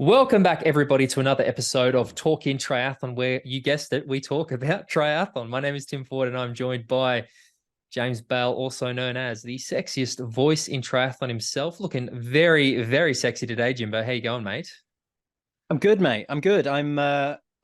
Welcome back, everybody, to another episode of Talking Triathlon, where you guessed it, we talk about triathlon. My name is Tim Ford, and I'm joined by James Bale, also known as the sexiest voice in triathlon himself. Looking very, very sexy today, Jimbo. How you going, mate? I'm good, mate. I'm good. I'm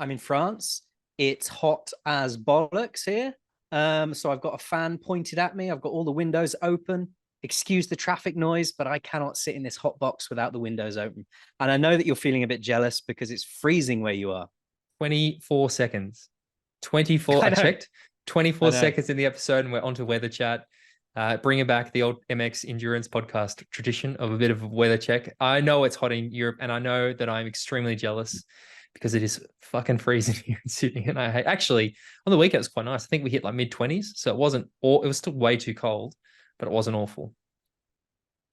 in France. It's hot as bollocks here. So I've got a fan pointed at me. I've got all the windows open. Excuse the traffic noise, but I cannot sit in this hot box without the windows open. And I know that you're feeling a bit jealous because it's freezing where you are. 24 seconds. 24. I I know. checked. 24 I know. seconds in the episode, and we're onto weather chat. Bringing back the old MX Endurance podcast tradition of a bit of a weather check. I know it's hot in Europe, and I know that I'm extremely jealous because it is fucking freezing here in Sydney. And actually, on the weekend, it was quite nice. I think we hit like mid-20s. So it wasn't, it was still way too cold, but it wasn't awful.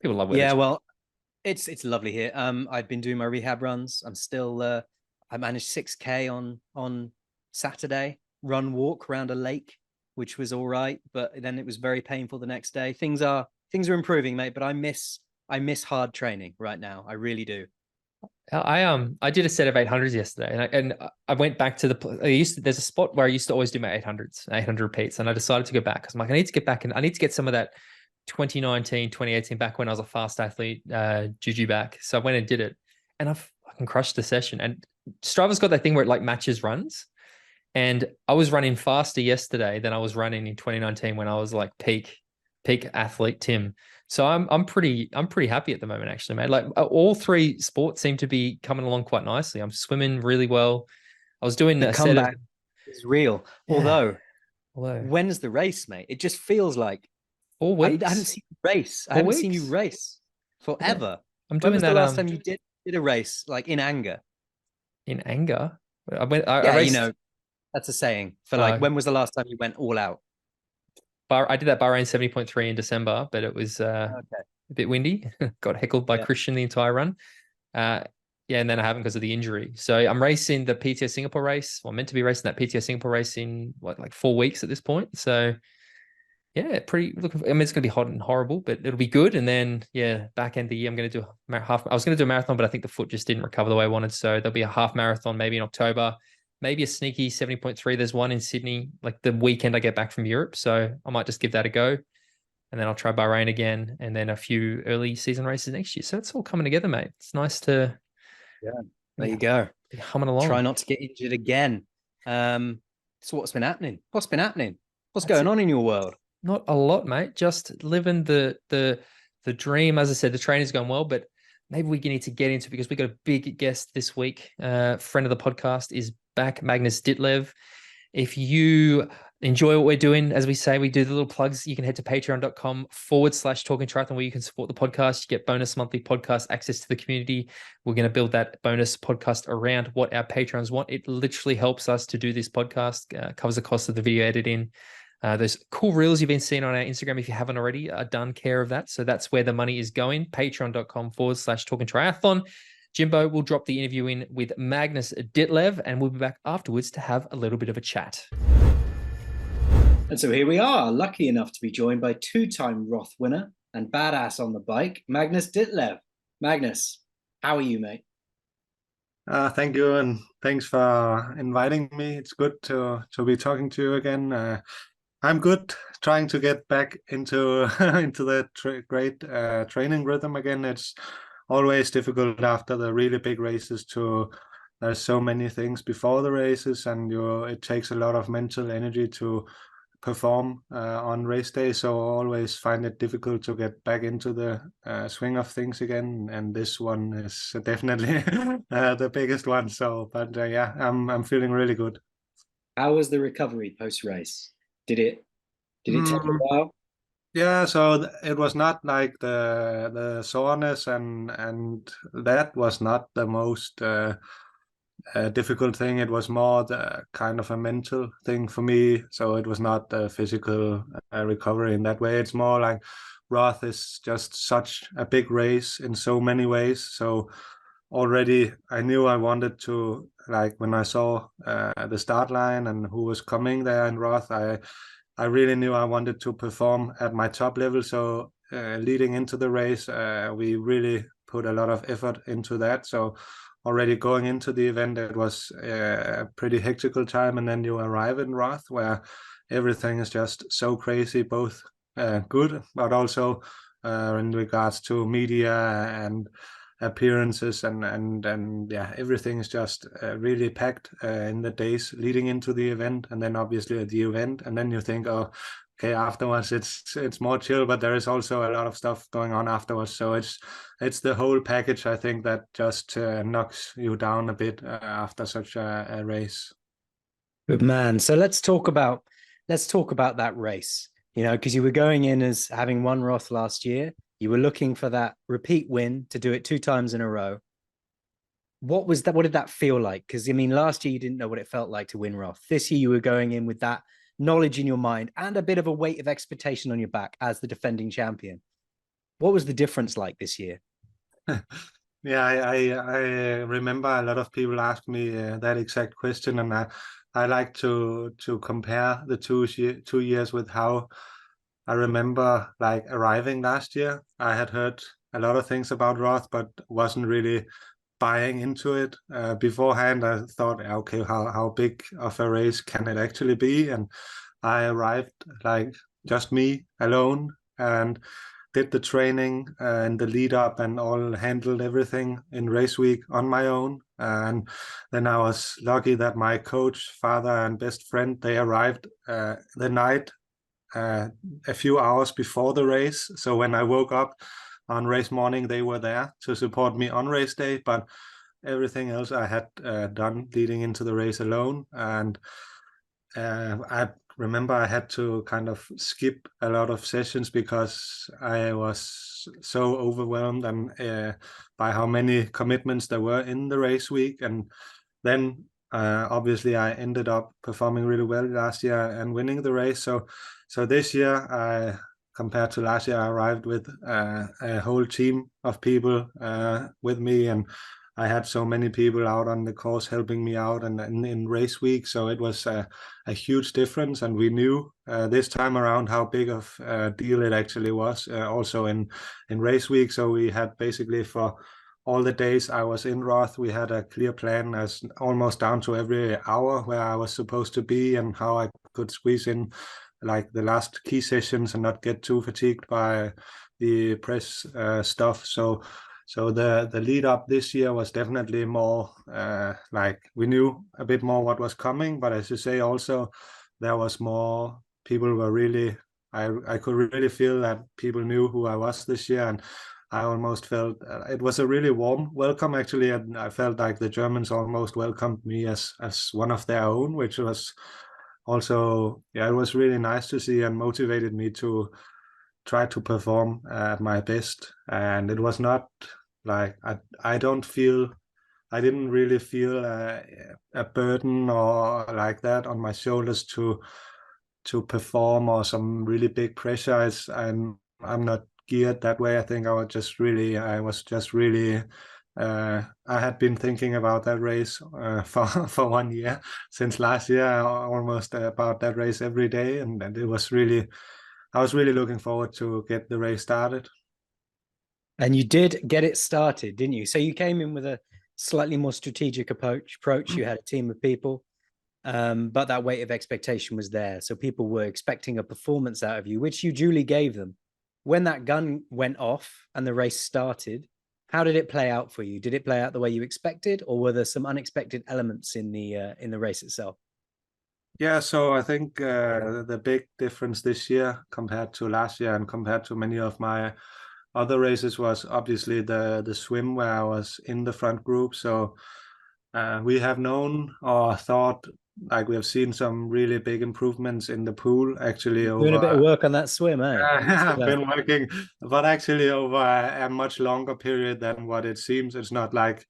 People love weather Yeah, check. well, it's lovely here. I've been doing my rehab runs. I managed 6K on Saturday, run walk around a lake, which was all right, but then it was very painful the next day. Things are improving, mate, but I miss hard training right now. I really do. I did a set of 800s yesterday, and I went back to there's a spot where I used to always do my 800s, 800 repeats, and I decided to go back because I'm like, I need to get back, and I need to get some of that 2019, 2018 back when I was a fast athlete, juju back. So I went and did it, and I fucking crushed the session. And Strava's got that thing where it like matches runs, and I was running faster yesterday than I was running in 2019 when I was like peak athlete Tim. So I'm pretty happy at the moment, actually, mate. Like all three sports seem to be coming along quite nicely. I'm swimming really well. I was doing The a set of comeback is real. yeah, Although, hello, when's the race, mate? It just feels like 4 weeks, hadn't seen you race. I four haven't seen you weeks. race Yeah, forever. I'm When doing was the that last time you did a race like in anger? in anger. I Yeah, raced. that's a saying for like Uh, when was the last time you went all out? I did that Bahrain 70.3 in December, but it was Okay. a bit windy. Got heckled by Yeah. Christian the entire run. Uh, yeah, and then I haven't because of the injury. So I'm racing the PTO Singapore race. Well, I'm meant to be racing that PTO Singapore race in what, like 4 weeks at this point. So yeah, pretty looking. I mean, it's going to be hot and horrible, but it'll be good. And then yeah, back end of the year, I'm going to do a half. I was going to do a marathon, but I think the foot just didn't recover the way I wanted. So there'll be a half marathon maybe in October, maybe a sneaky 70.3. There's one in Sydney, like the weekend I get back from Europe. So I might just give that a go. And then I'll try Bahrain again, and then a few early season races next year. So it's all coming together, mate. It's nice to Yeah. There you go. be humming Try along. not to get injured again. So what's been happening? What's been happening? What's That's going it. on in your world? Not a lot, mate. Just living the dream. As I said, the training's going well, but maybe we need to get into because we got a big guest this week. Friend of the podcast is back, Magnus Ditlev. If you enjoy what we're doing, as we say, we do the little plugs. You can head to patreon.com/talking triathlon where you can support the podcast. You get bonus monthly podcast access to the community. We're going to build that bonus podcast around what our patrons want. It literally helps us to do this podcast, covers the cost of the video editing. Those cool reels you've been seeing on our Instagram, if you haven't already, are done care of that. So that's where the money is going. Patreon.com/talking triathlon. Jimbo will drop the interview in with Magnus Ditlev, and we'll be back afterwards to have a little bit of a chat. And so here we are, lucky enough to be joined by two-time Roth winner and badass on the bike, Magnus Ditlev. Magnus, how are you, mate? Thank you, and thanks for inviting me. It's good to be talking to you again. I'm good, trying to get back into into the great training rhythm again. It's always difficult after the really big races to. There's so many things before the races, and it takes a lot of mental energy to perform on race day, so I always find it difficult to get back into the swing of things again, and this one is definitely the biggest one. So but yeah, I'm feeling really good. How was the recovery post-race? Did it take a Mm, while? yeah, so it was not like the soreness, and that was not the most difficult thing. It was more the kind of a mental thing for me. So it was not the physical recovery in that way. It's more like Roth is just such a big race in so many ways. So already I knew I wanted to, like when I saw the start line and who was coming there in Roth, I really knew I wanted to perform at my top level. So leading into the race, we really put a lot of effort into that. So already going into the event, it was a pretty hectical time, and then you arrive in Roth where everything is just so crazy, both good, but also in regards to media and appearances and yeah, everything is just really packed in the days leading into the event, and then obviously at the event, and then you think, oh, okay, afterwards it's more chill, but there is also a lot of stuff going on afterwards. So it's the whole package, I think, that just knocks you down a bit after such a race. Good man. So let's talk about that race. You know, because you were going in as having won Roth last year. You were looking for that repeat win to do it 2 times in a row. What was that? What did that feel like? Because I mean, last year you didn't know what it felt like to win Roth. This year you were going in with that knowledge in your mind and a bit of a weight of expectation on your back as the defending champion. What was the difference like this year? Yeah, I remember a lot of people ask me that exact question, and I like to compare the 2 years with how I remember like arriving last year. I had heard a lot of things about Roth, but wasn't really buying into it beforehand. I thought, okay, how big of a race can it actually be? And I arrived like just me alone and did the training and the lead up and all, handled everything in race week on my own. And then I was lucky that my coach, father, and best friend, they arrived the night a few hours before the race. So when I woke up on race morning, they were there to support me on race day, but everything else I had done leading into the race alone. And I remember I had to kind of skip a lot of sessions because I was so overwhelmed and by how many commitments there were in the race week. And then obviously I ended up performing really well last year and winning the race. So this year, compared to last year, I arrived with a whole team of people with me, and I had so many people out on the course helping me out and in race week. So it was a huge difference, and we knew this time around how big of a deal it actually was also in race week. So we had basically for all the days I was in Roth, we had a clear plan as almost down to every hour where I was supposed to be and how I could squeeze in like the last key sessions and not get too fatigued by the press stuff. So the lead up this year was definitely more like we knew a bit more what was coming, but as you say, also there was more people were really, I could really feel that people knew who I was this year, and I almost felt it was a really warm welcome actually, and I felt like the Germans almost welcomed me as one of their own, which was also, yeah, it was really nice to see and motivated me to try to perform at my best. And it was not like I didn't really feel a burden or like that on my shoulders to perform or some really big pressure. I'm not geared that way. I think I was just really I had been thinking about that race for 1 year since last year, almost about that race every day, and it was really, I was really looking forward to get the race started. And you did get it started, didn't you? So you came in with a slightly more strategic approach. You had a team of people, but that weight of expectation was there. So people were expecting a performance out of you, which you duly gave them. When that gun went off and the race started, how did it play out for you? Did it play out the way you expected, or were there some unexpected elements in the race itself? Yeah, so I think the big difference this year compared to last year and compared to many of my other races was obviously the swim, where I was in the front group. So we have known or thought, like we have seen some really big improvements in the pool actually. Doing a bit of work on that swim, eh? I've been working, but actually over a much longer period than what it seems. It's not like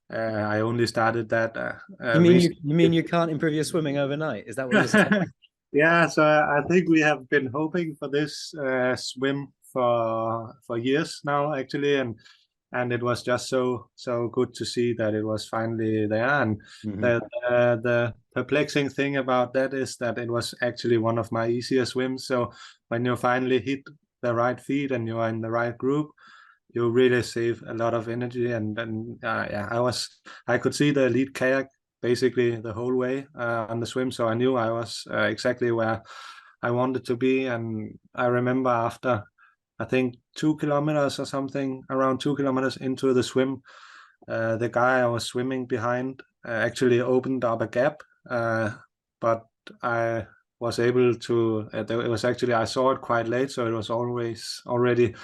I only started that. You mean you can't improve your swimming overnight? Is that what you're saying? Yeah, so I think we have been hoping for this swim for years now, actually, and it was just so good to see that it was finally there. And the perplexing thing about that is that it was actually one of my easier swims. So when you finally hit the right feet and you are in the right group, you really save a lot of energy. And then yeah, I could see the lead kayak basically the whole way on the swim, so I knew I was exactly where I wanted to be. And I remember after, I think 2 kilometers or something, around 2 kilometers into the swim, the guy I was swimming behind actually opened up a gap, but I was able to. It was actually, I saw it quite late, so it was always already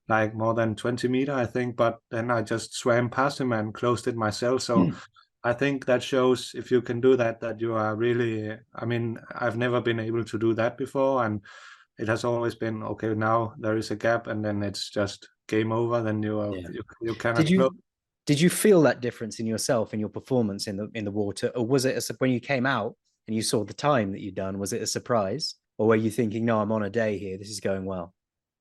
like more than 20 meters, I think. But then I just swam past him and closed it myself. So I think that shows, if you can do that, that you are really. I mean, I've never been able to do that before, and it has always been okay. Now there is a gap, and then it's just game over. Then you cannot close. Did you feel that difference in yourself and your performance in the water, or was it when you came out and you saw the time that you'd done? Was it a surprise, or were you thinking, no, I'm on a day here, this is going well?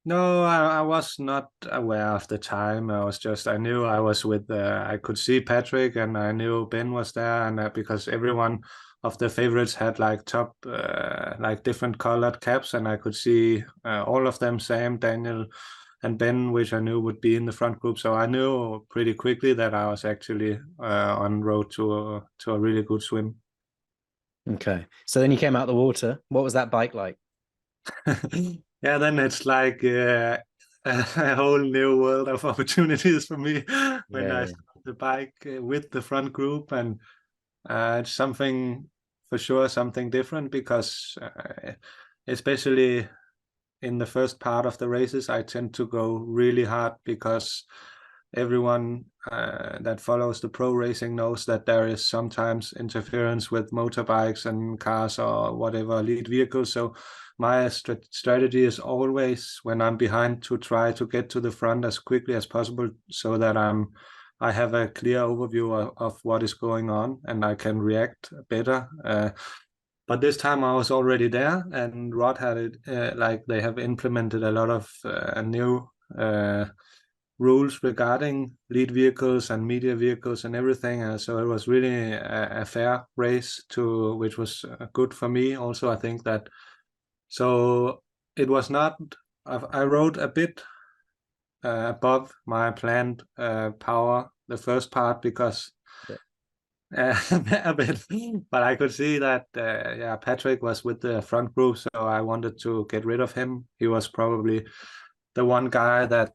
No, I was not aware of the time. I knew I was with, I could see Patrick, and I knew Ben was there, and because everyone of the favorites had like top, like different colored caps, and I could see all of them, Sam, Daniel, and Ben, which I knew would be in the front group. So I knew pretty quickly that I was actually on road to a really good swim. Okay. So then you came out the water. What was that bike like? Yeah, then it's like a whole new world of opportunities for me when I start the bike with the front group, and it's something for sure, something different, because especially in the first part of the races, I tend to go really hard, because everyone that follows the pro racing knows that there is sometimes interference with motorbikes and cars or whatever lead vehicles. So my strategy is always, when I'm behind, to try to get to the front as quickly as possible, so that I have a clear overview of what is going on and I can react better. But this time I was already there, and Roth had it like they have implemented a lot of new rules regarding lead vehicles and media vehicles and everything. So it was really a fair race, which was good for me. Also, I think that. So it was not. I rode a bit above my planned power the first part, because a bit, but I could see that Patrick was with the front group, so I wanted to get rid of him. He was probably the one guy that,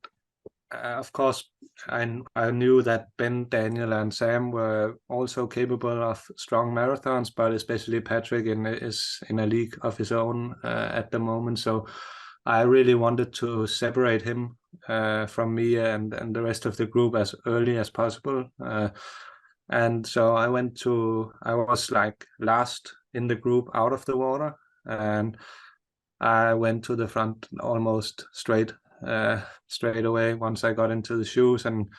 of course, I knew that Ben, Daniel, and Sam were also capable of strong marathons, but especially Patrick is in a league of his own at the moment. So I really wanted to separate him from me and the rest of the group as early as possible. And so I was like last in the group out of the water, and I went to the front almost straight away once I got into the shoes and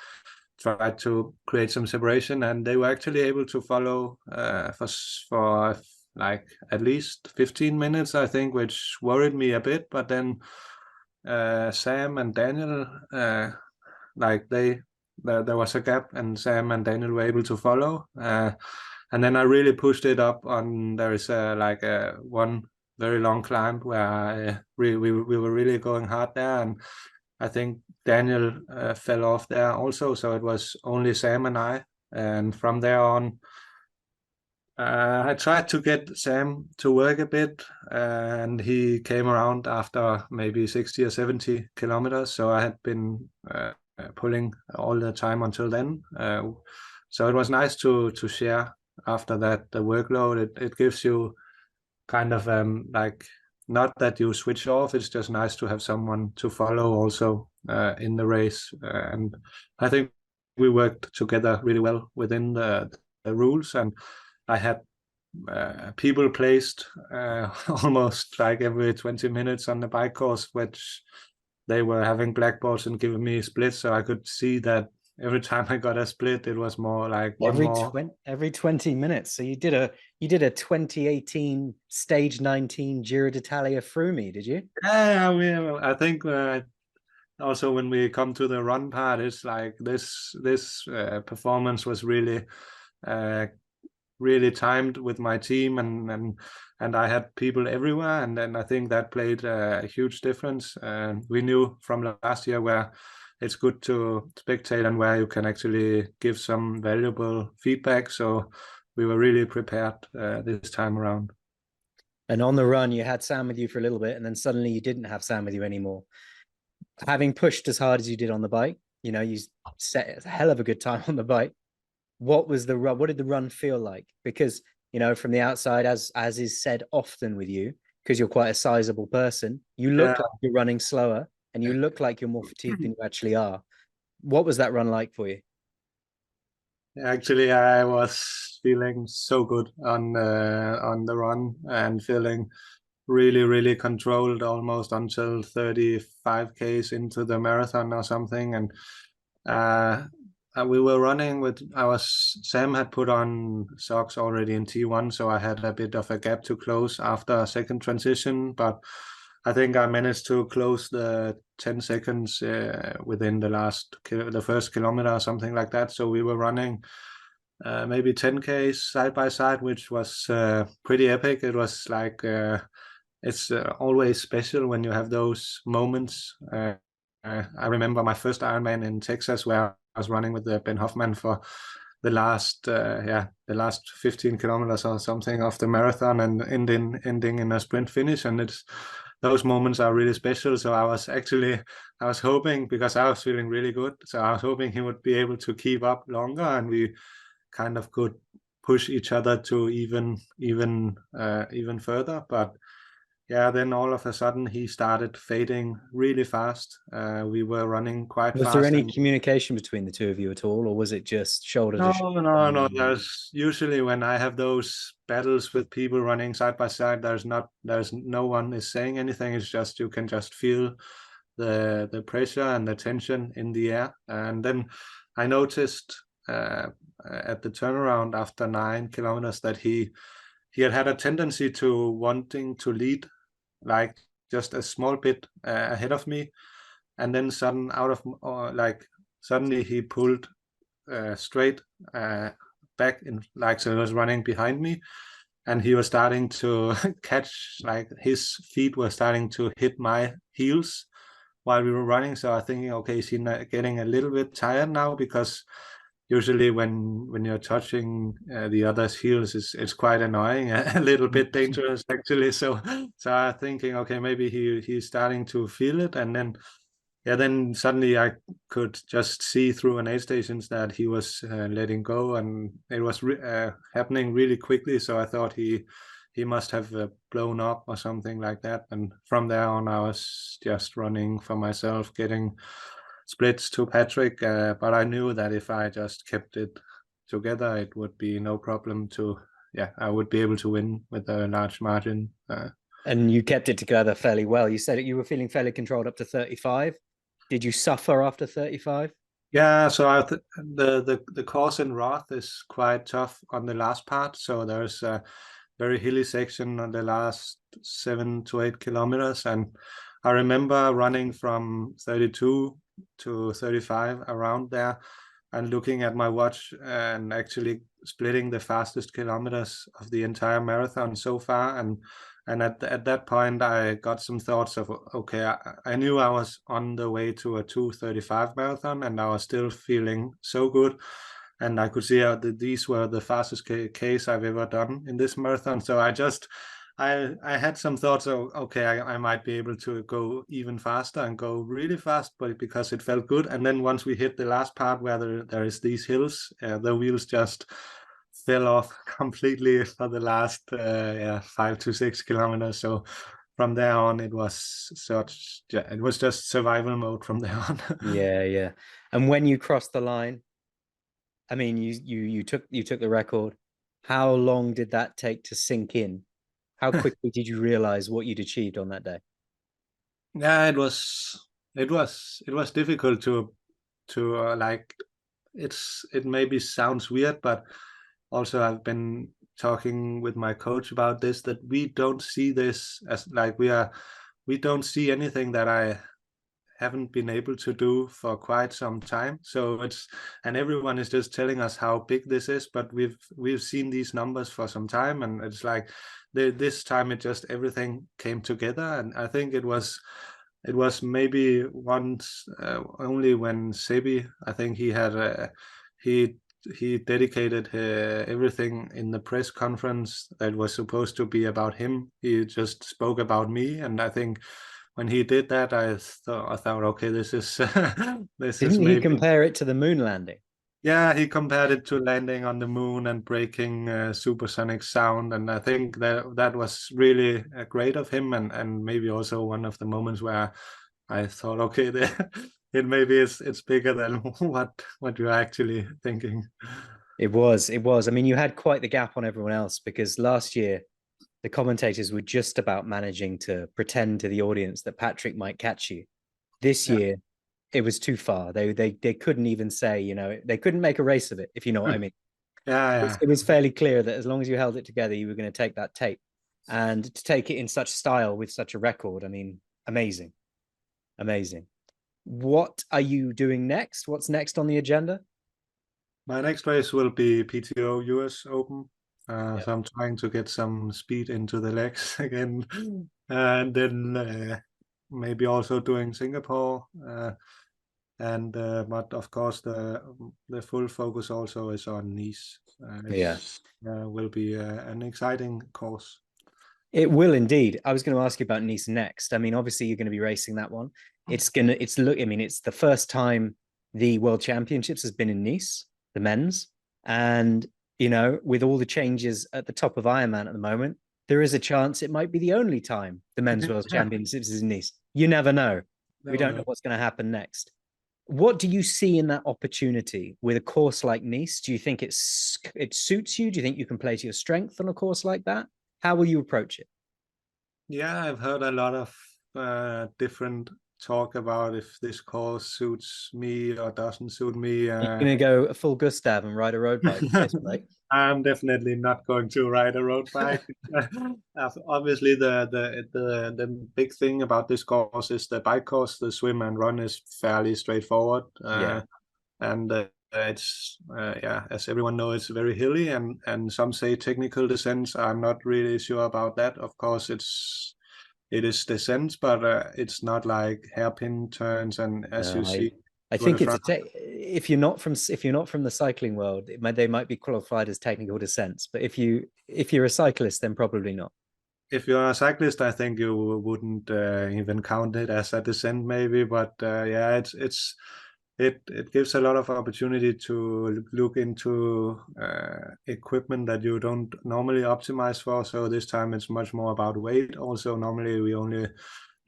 tried to create some separation. And they were actually able to follow for like at least 15 minutes, I think, which worried me a bit. But then Sam and Daniel, there was a gap, and Sam and Daniel were able to follow. And then I really pushed it up on. There is one very long climb where we were really going hard there, and I think Daniel fell off there also. So it was only Sam and I, and from there on, I tried to get Sam to work a bit, and he came around after maybe 60 or 70 kilometers. So I had been pulling all the time until then. So it was nice to share after that the workload. It gives you kind of like, not that you switch off, it's just nice to have someone to follow also in the race. And I think we worked together really well within the rules, and I had people placed almost like every 20 minutes on the bike course, which they were having blackboards and giving me splits, so I could see that every time I got a split, it was more like every 20 minutes. So you did a 2018 stage 19 Giro d'Italia through me, did you? Yeah, I think also when we come to the run part, it's like this performance was really really timed with my team, and I had people everywhere, and then I think that played a huge difference. We knew from last year where it's good to spectate and where you can actually give some valuable feedback. So we were really prepared this time around. And on the run, you had Sam with you for a little bit, and then suddenly you didn't have Sam with you anymore. Having pushed as hard as you did on the bike, you know, you set a hell of a good time on the bike. What was the run? What did the run feel like? Because, you know, from the outside, as is said often with you, because you're quite a sizable person, you look like you're running slower, and you look like you're more fatigued than you actually are. What was that run like for you? Actually, I was feeling so good on the run and feeling really, really controlled almost until 35 Ks into the marathon or something. And we were running with Sam had put on socks already in T1, so I had a bit of a gap to close after a second transition, but I think I managed to close the 10 seconds within the first kilometer or something like that. So we were running maybe 10Ks side by side, which was pretty epic. It was like it's always special when you have those moments. I remember my first Ironman in Texas where I was running with Ben Hoffman for the last 15 kilometers or something of the marathon, and ending in a sprint finish, and it's those moments are really special. So I was hoping, because I was feeling really good, so I was hoping he would be able to keep up longer, and we kind of could push each other to even further. But yeah, then all of a sudden he started fading really fast. We were running quite fast. Was there any communication between the two of you at all, or was it just shoulder to shoulder? No. There's usually, when I have those battles with people running side by side, there's no one is saying anything. It's just, you can just feel the pressure and the tension in the air. And then I noticed at the turnaround after 9 kilometers that he had a tendency to wanting to lead, like just a small bit ahead of me, and then suddenly he pulled straight back in, like, so he was running behind me, and he was starting to catch, like his feet were starting to hit my heels while we were running. So I thinking, okay, is he getting a little bit tired now? Because usually when you're touching the other's heels, it's quite annoying, a little bit dangerous actually. So I'm thinking, okay, maybe he's starting to feel it. And then suddenly I could just see through an aid stations that he was letting go, and it was happening really quickly. So I thought he must have blown up or something like that. And from there on, I was just running for myself, getting splits to Patrick, but I knew that if I just kept it together, it would be no problem I would be able to win with a large margin. And you kept it together fairly well. You said you were feeling fairly controlled up to 35. Did you suffer after 35? Yeah, so the course in Roth is quite tough on the last part. So there's a very hilly section on the last 7 to 8 kilometers, and I remember running from 32 to 35 around there, and looking at my watch and actually splitting the fastest kilometers of the entire marathon so far. And at that point, I got some thoughts of, okay, I knew I was on the way to a 2:35 marathon, and I was still feeling so good. And I could see that these were the fastest Ks I've ever done in this marathon. So I had some thoughts of, okay, I might be able to go even faster and go really fast, but because it felt good. And then once we hit the last part where there is these hills, the wheels just fell off completely for the last 5 to 6 kilometers. So from there on, it was just survival mode from there on. Yeah. And when you crossed the line, I mean, you took the record. How long did that take to sink in? How quickly did you realize what you'd achieved on that day? Yeah, it was difficult to like, it maybe sounds weird, but also I've been talking with my coach about this, that we don't see this as like we don't see anything that I haven't been able to do for quite some time. So and everyone is just telling us how big this is, but we've seen these numbers for some time, and it's like this time it just everything came together. And I think it was it was maybe once only when Sebi, I think he had he dedicated everything in the press conference that was supposed to be about him. He just spoke about me, and I think when he did that, I thought, okay, this is this is Didn't he maybe. compare it to the moon landing? Yeah, he compared it to landing on the moon and breaking supersonic sound, and I think that was really great of him, and maybe also one of the moments where I thought, okay, it maybe it's bigger than what you're actually thinking. It was. I mean, you had quite the gap on everyone else, because last year the commentators were just about managing to pretend to the audience that Patrick might catch you. This year, it was too far. They couldn't even say, you know, they couldn't make a race of it, if you know what I mean. Yeah. It was fairly clear that as long as you held it together, you were going to take that tape. And to take it in such style with such a record, I mean, amazing. What are you doing next? What's next on the agenda? My next race will be PTO US Open. So I'm trying to get some speed into the legs again, and then maybe also doing Singapore. But of course the full focus also is on Nice. Will be an exciting course. It will indeed. I was going to ask you about Nice next. I mean, obviously you're going to be racing that one. It's the first time the World Championships has been in Nice, the men's, and you know, with all the changes at the top of Ironman at the moment, there is a chance it might be the only time the men's World Championships is in Nice. You never know. We don't know what's going to happen next. What do you see in that opportunity with a course like Nice? Do you think it suits you? Do you think you can play to your strength on a course like that? How will you approach it? Yeah, I've heard a lot of different talk about if this course suits me or doesn't suit me. You're going to go a full Gustav and ride a road bike, right? I'm definitely not going to ride a road bike. Obviously, the big thing about this course is the bike course. The swim and run is fairly straightforward. And it's as everyone knows, it's very hilly, and some say technical descents. I'm not really sure about that. Of course, it is descents, but it's not like hairpin turns, and as you see. I think if you're not from the cycling world, they might be qualified as technical descents. But if you're a cyclist, then probably not. If you're a cyclist, I think you wouldn't even count it as a descent, maybe. But it gives a lot of opportunity to look into equipment that you don't normally optimize for. So this time it's much more about weight. Also, normally we only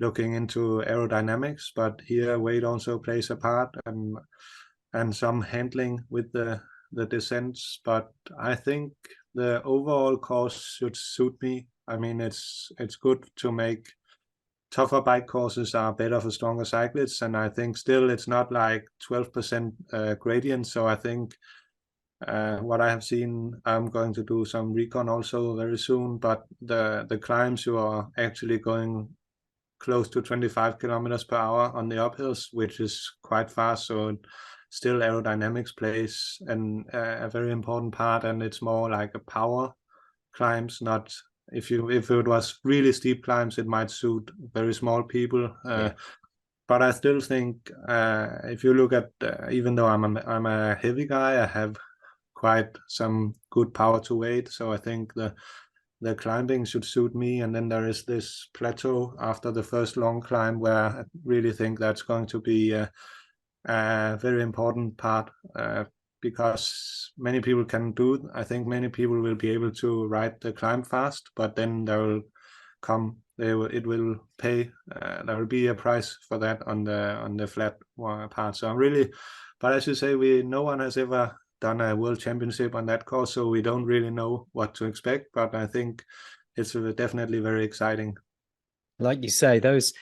looking into aerodynamics, but here weight also plays a part, and some handling with the descents. But I think the overall course should suit me. I mean, it's good to make tougher bike courses are better for stronger cyclists, and I think still it's not like 12% gradient. So I think what I have seen, I'm going to do some recon also very soon, but the climbs, you are actually going close to 25 kilometers per hour on the uphills, which is quite fast. So still aerodynamics plays a very important part, and it's more like a power climbs, not if it was really steep climbs, it might suit very small people. But I still think if you look at even though I'm a heavy guy, I have quite some good power to weight. So I think the climbing should suit me. And then there is this plateau after the first long climb where I really think that's going to be a very important part because many people can do. I think many people will be able to ride the climb fast, but then there will come. It will pay. There will be a price for that on the flat part. So I'm really, but as you say, no one has ever done a world championship on that course, so we don't really know what to expect. But I think it's definitely very exciting. Like you say, those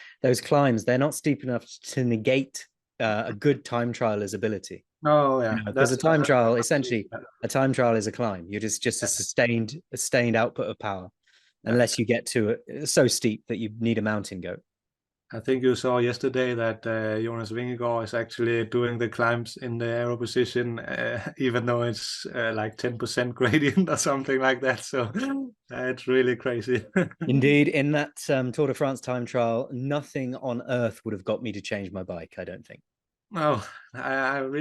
climbs, they're not steep enough to negate a good time trialer's ability. Oh yeah, because a time trial, essentially, a time trial is a climb. You're just a sustained output of power, unless you get to it so steep that you need a mountain goat. I think you saw yesterday that Jonas Vingegaard is actually doing the climbs in the aero position, even though it's like 10% gradient or something like that. So it's really crazy. Indeed, in that Tour de France time trial, nothing on earth would have got me to change my bike, I don't think. No, I've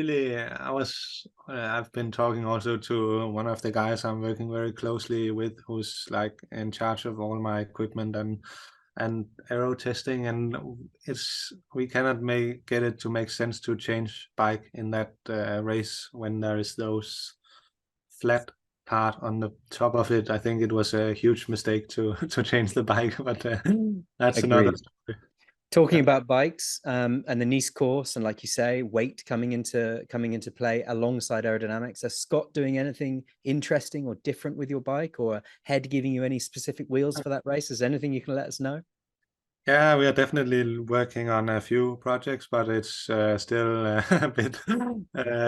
been talking also to one of the guys I'm working very closely with, who's like in charge of all my equipment and aero testing, and we cannot get it to make sense to change bike in that race when there is those flat part on the top of it. I think it was a huge mistake to change the bike, but that's another Agreed. story. Talking about bikes and the Nice course, and like you say, weight coming into play alongside aerodynamics. Is Scott doing anything interesting or different with your bike, or Head giving you any specific wheels for that race? Is there anything you can let us know? Yeah, we are definitely working on a few projects, but it's still a bit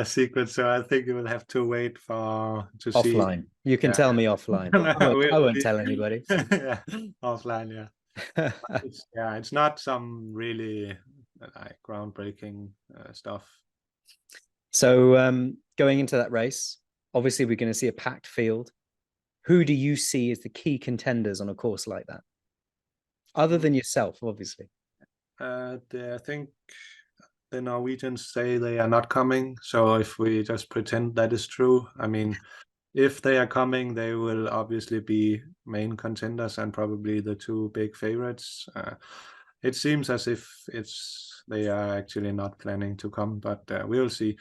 secret. So I think you will have to wait to see. Offline. You can tell me offline. I won't tell anybody. Yeah, offline, yeah. It's not some really like groundbreaking stuff. So going into that race, obviously we're going to see a packed field. Who do you see as the key contenders on a course like that? Other than yourself, obviously. I think the Norwegians say they are not coming. So if we just pretend that is true, I mean, if they are coming, they will obviously be main contenders and probably the two big favorites. It seems as if they are actually not planning to come, but we will see.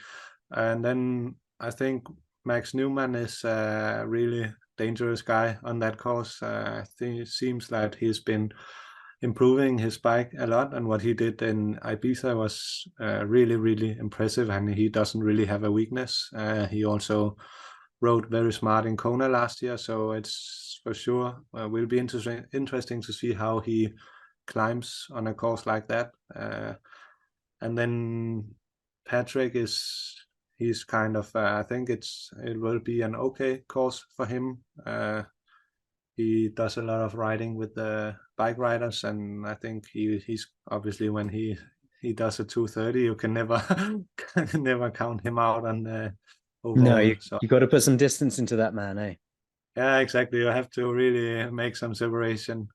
And then I think Max Newman is a really dangerous guy on that course. I think it seems like he's been improving his bike a lot, and what he did in Ibiza was really, really impressive, and he doesn't really have a weakness. He also rode very smart in Kona last year, so it's for sure will be interesting to see how he climbs on a course like that. And then Patrick he's kind of I think it will be an okay course for him. He does a lot of riding with the bike riders, and I think he's obviously, when he does a 2:30, you can never never count him out on the overall. No, you got to put some distance into that man, eh? Yeah, exactly. You have to really make some separation.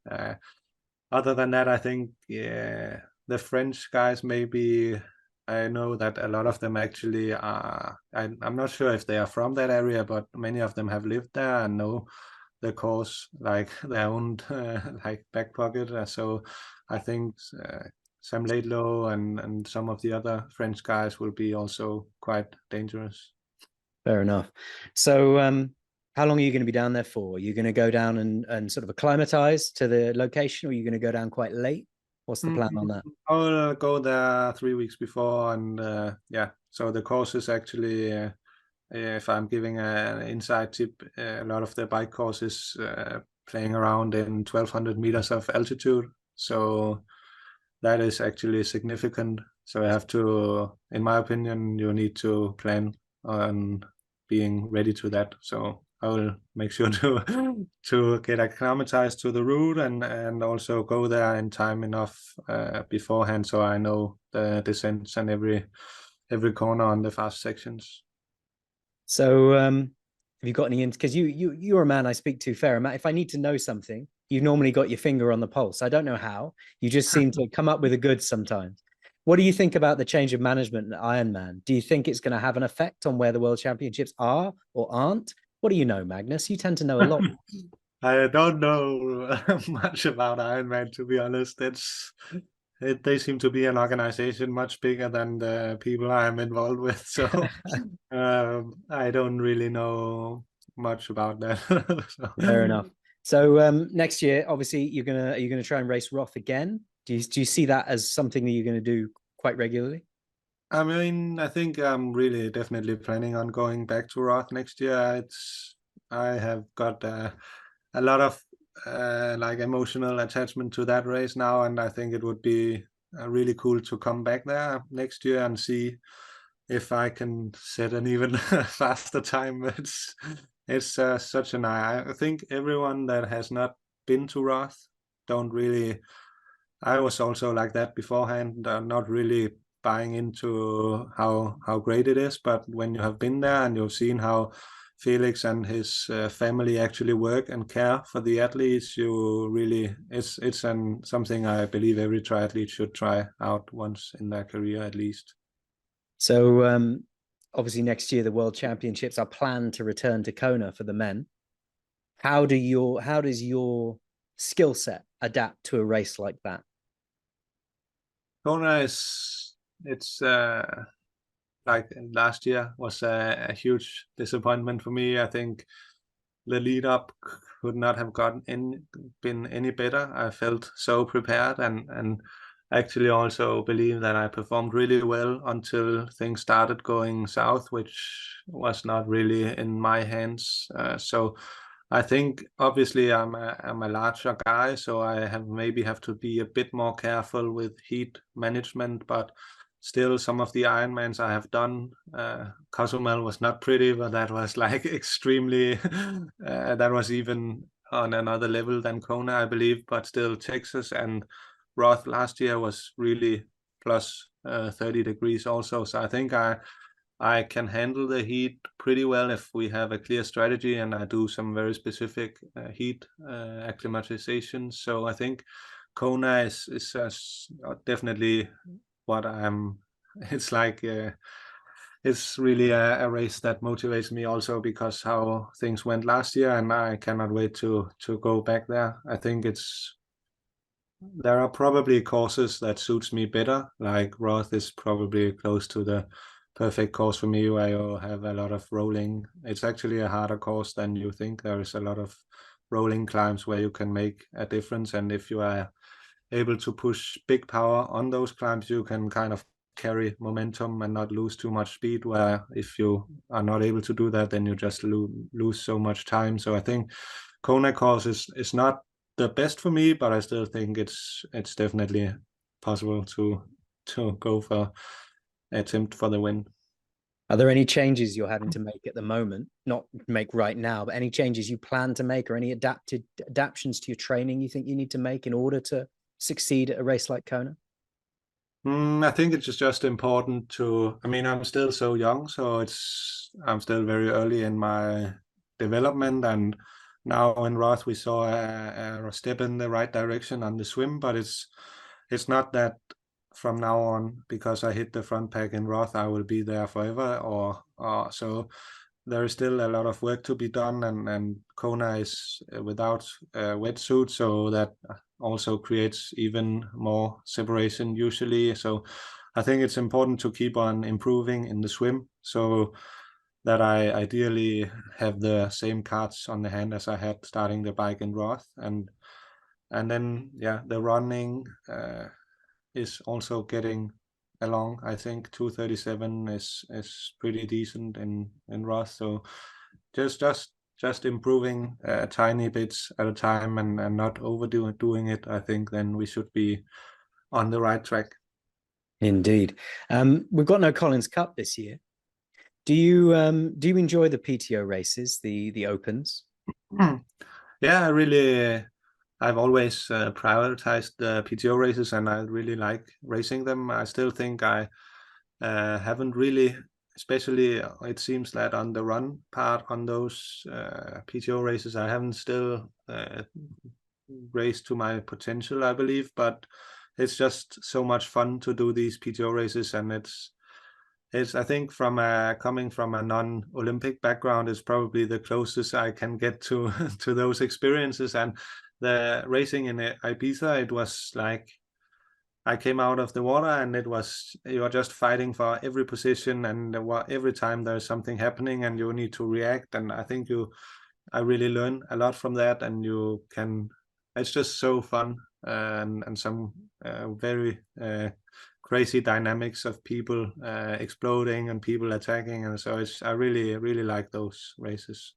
Other than that, I think the French guys, maybe, I know that a lot of them actually are. I'm not sure if they are from that area, but many of them have lived there and know the course like their own like back pocket. So I think Sam Laidlow and some of the other French guys will be also quite dangerous. Fair enough. So how long are you going to be down there for? Are you going to go down and sort of acclimatize to the location, or are you going to go down quite late? What's the plan on that? I'll go there 3 weeks before, and so the course is actually, if I'm giving an inside tip, a lot of the bike courses playing around in 1200 meters of altitude. So that is actually significant. So I have to, in my opinion, you need to plan on being ready to that. So I will make sure to get acclimatized to the route and also go there in time enough beforehand, so I know the descents and every corner on the fast sections. So have you got any, because you're a man I speak to fair amount. If I need to know something, you've normally got your finger on the pulse. I don't know how. You just seem to come up with the goods sometimes. What do you think about the change of management at Ironman? Do you think it's going to have an effect on where the World Championships are or aren't? What do you know, Magnus? You tend to know a lot. I don't know much about Ironman, to be honest. They seem to be an organization much bigger than the people I am involved with. So I don't really know much about that. Fair enough. So next year, obviously, are you gonna try and race Roth again? Do you see that as something that you're going to do quite regularly? I mean, I think I'm really definitely planning on going back to Roth next year. I have got a lot of like emotional attachment to that race now, and I think it would be really cool to come back there next year and see if I can set an even faster time. It's such an eye. I think everyone that has not been to Roth don't really I was also like that beforehand, not really buying into how great it is. But when you have been there and you've seen how Felix and his family actually work and care for the athletes, you really it's something I believe every triathlete should try out once in their career at least. So obviously next year the World Championships are planned to return to Kona for the men. How does your skill set adapt to a race like that? Kona it's like last year was a huge disappointment for me. I think the lead up could not have been any better. I felt so prepared and actually also believe that I performed really well until things started going south, which was not really in my hands. So I think obviously I'm a larger guy, so I maybe have to be a bit more careful with heat management, but still some of the Ironmans I have done, Cozumel was not pretty, but that was like extremely, that was even on another level than Kona, I believe, but still Texas and Roth last year was really plus 30 degrees also. So I think I can handle the heat pretty well if we have a clear strategy and I do some very specific heat acclimatization. So I think Kona is definitely what I'm. It's like it's really a race that motivates me also because how things went last year, and I cannot wait to go back there. I think there are probably courses that suits me better. Like Roth is probably close to the perfect course for me, where you have a lot of rolling. It's actually a harder course than you think. There is a lot of rolling climbs where you can make a difference, and if you are able to push big power on those climbs, you can kind of carry momentum and not lose too much speed, where if you are not able to do that, then you just lose so much time. So I think Kona course is not the best for me, but I still think it's definitely possible to go for attempt for the win. Are there any changes you're having to make at the moment? Not make right now, but any changes you plan to make or any adaptations to your training you think you need to make in order to succeed at a race like Kona? I think it's just important to, I mean, I'm still so young, so I'm still very early in my development. And now in Roth, we saw a step in the right direction on the swim, but it's not that from now on, because I hit the front pack in Roth, I will be there forever, or so there is still a lot of work to be done, and Kona is without a wetsuit, so that also creates even more separation usually. So I think it's important to keep on improving in the swim, so that I ideally have the same cards on the hand as I had starting the bike in Roth, and then the running is also getting along. I think 2:37 is pretty decent in Roth. So just improving tiny bits at a time and not overdoing it. I think then we should be on the right track. Indeed. We've got no Collins Cup this year. Do you enjoy the PTO races, the Opens? Yeah, I've always prioritized the PTO races, and I really like racing them. I still think I haven't really, especially it seems that on the run part on those PTO races, I haven't still raced to my potential, I believe. But it's just so much fun to do these PTO races, and it's I think from coming from a non-Olympic background is probably the closest I can get to to those experiences. And the racing in Ibiza, it was like I came out of the water and you are just fighting for every position, and every time there's something happening and you need to react. And I think I really learn a lot from that, and it's just so fun, and some very crazy dynamics of people exploding and people attacking, and so I really like those races.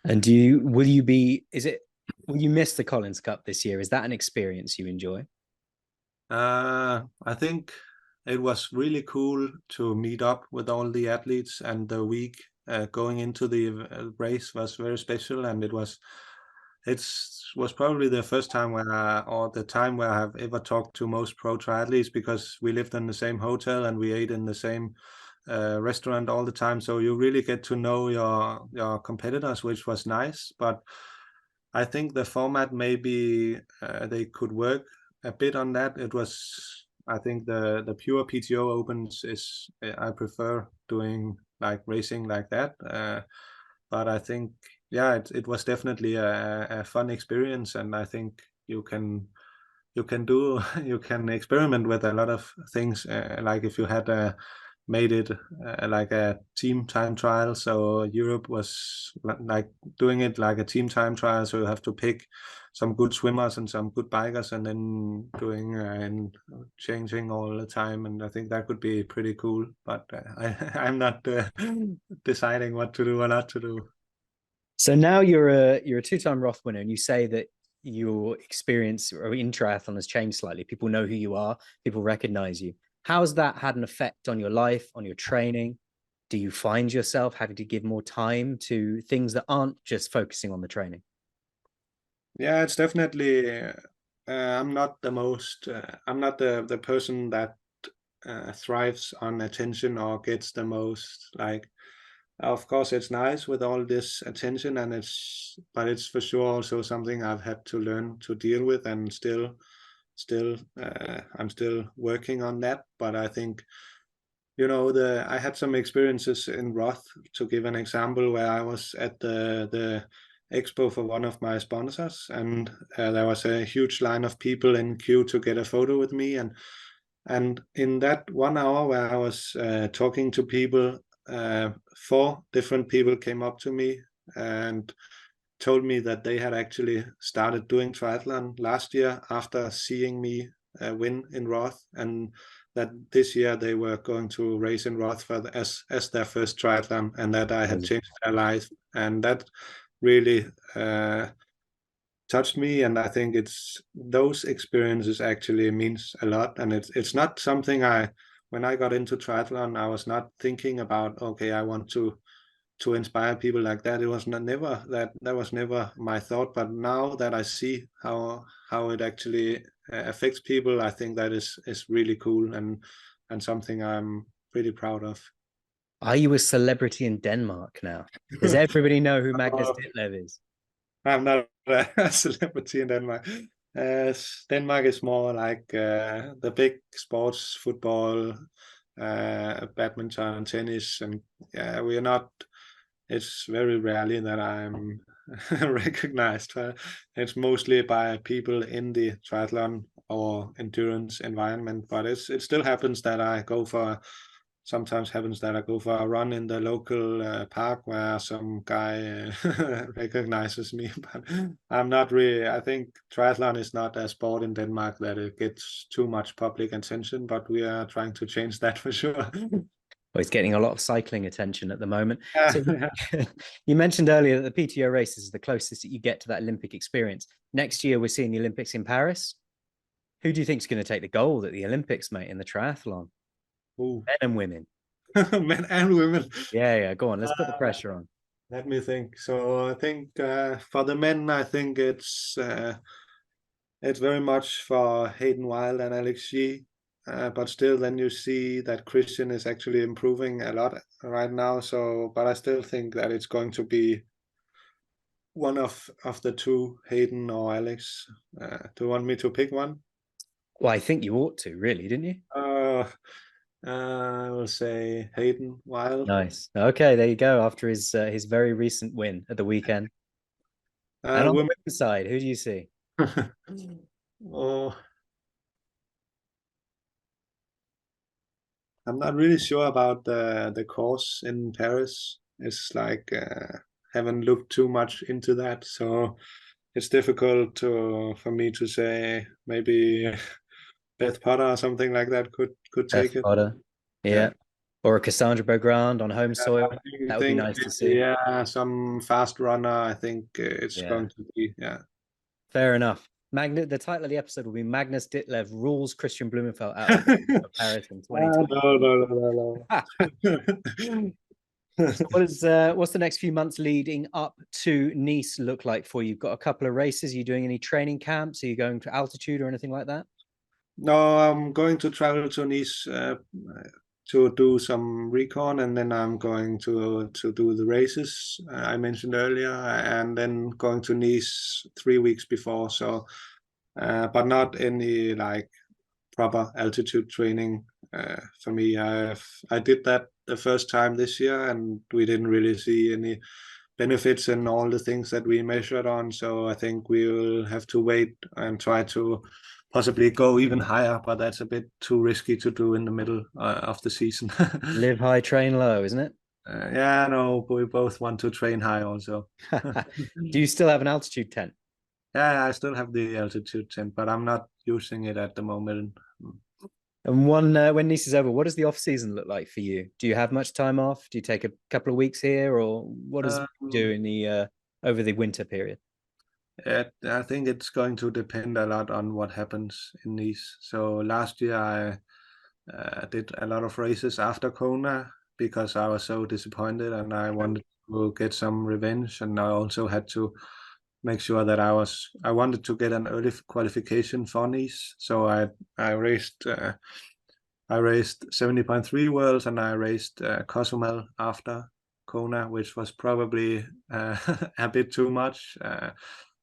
And will you miss the Collins Cup this year? Is that an experience you enjoy? I think it was really cool to meet up with all the athletes, and the week going into the race was very special, and it was probably the first time or the time where I've ever talked to most pro triathletes, because we lived in the same hotel and we ate in the same restaurant all the time. So you really get to know your competitors, which was nice. But I think the format, maybe they could work a bit on that. I think the pure PTO Opens is, I prefer doing like racing like that. But I think, yeah, it was definitely a fun experience, and I think you can you can experiment with a lot of things. Like if you had made it like a team time trial, so Europe was like doing it like a team time trial, so you have to pick some good swimmers and some good bikers, and then doing and changing all the time. And I think that could be pretty cool, but I'm not deciding what to do or not to do. So now you're a two-time Roth winner, and you say that your experience in triathlon has changed slightly. People know who you are. People recognize you. How has that had an effect on your life, on your training? Do you find yourself having to give more time to things that aren't just focusing on the training? Yeah, it's definitely. I'm not the most. I'm not the person that thrives on attention or gets the most. Like, of course, it's nice with all this attention, but it's for sure also something I've had to learn to deal with, and I'm still working on that. But I think, I had some experiences in Roth, to give an example, where I was at the expo for one of my sponsors, and there was a huge line of people in queue to get a photo with me, and in that 1 hour where I was talking to people, 4 different people came up to me and told me that they had actually started doing triathlon last year after seeing me win in Roth, and that this year they were going to race in Roth as their first triathlon, and that I had changed their life. And that really touched me, and I think it's those experiences actually means a lot. And it's not something when I got into triathlon, I was not thinking about, okay, I want to inspire people like that. It was never that was never my thought. But now that I see how it actually affects people, I think that is really cool, and something I'm pretty proud of. Are you a celebrity in Denmark now? Does everybody know who Magnus Ditlev is? I'm not a celebrity in Denmark. Denmark is more like the big sports, football, badminton, and tennis, and yeah, we are not. It's very rarely that I'm recognized. It's mostly by people in the triathlon or endurance environment, but it still happens that I go for. Sometimes happens that I go for a run in the local park where some guy recognizes me, but I'm not really. I think triathlon is not a sport in Denmark that it gets too much public attention, but we are trying to change that for sure. Well, it's getting a lot of cycling attention at the moment. Yeah. So you mentioned earlier that the PTO races is the closest that you get to that Olympic experience. Next year, we're seeing the Olympics in Paris. Who do you think is going to take the gold at the Olympics, mate, in the triathlon? Ooh. Men and women. Men and women. Yeah. Go on. Let's put the pressure on. Let me think. So I think for the men, I think it's very much for Hayden Wild and Alex G. But still, then you see that Christian is actually improving a lot right now. So, but I still think that it's going to be one of the two, Hayden or Alex. Do you want me to pick one? Well, I think you ought to, really, didn't you? I will say Hayden Wild. Nice. Okay, there you go. After his very recent win at the weekend. And on the women's side, who do you see? Oh, I'm not really sure about the course in Paris. It's like haven't looked too much into that, so it's difficult for me to say. Maybe Beth Potter or something like that could take Beth it. Potter. Yeah. Or a Cassandra Beaugrand on home soil. That would be nice to see. Yeah, some fast runner. I think it's going to be. Yeah. Fair enough. The title of the episode will be Magnus Ditlev rules Christian Blumenfeld out of Paris in 2020. No. What's the next few months leading up to Nice look like for you? You've got a couple of races. Are you doing any training camps? Are you going to altitude or anything like that? No, I'm going to travel to Nice to do some recon, and then I'm going to do the races I mentioned earlier, and then going to Nice 3 weeks before. So, but not any like proper altitude training for me. I did that the first time this year, and we didn't really see any benefits in all the things that we measured on. So I think we will have to wait and try to possibly go even higher, but that's a bit too risky to do in the middle of the season. Live high, train low, isn't it? Yeah, no, we both want to train high also. Do you still have an altitude tent? Yeah, I still have the altitude tent, but I'm not using it at the moment. And when Nice is over, what does the off season look like for you? Do you have much time off? Do you take a couple of weeks here, or what does it do in the over the winter period? I think it's going to depend a lot on what happens in Nice. So last year I did a lot of races after Kona because I was so disappointed and I wanted to get some revenge. And I also had to make sure that I wanted to get an early qualification for Nice. So I raced 70.3 worlds, and I raced Cozumel after Kona, which was probably a bit too much.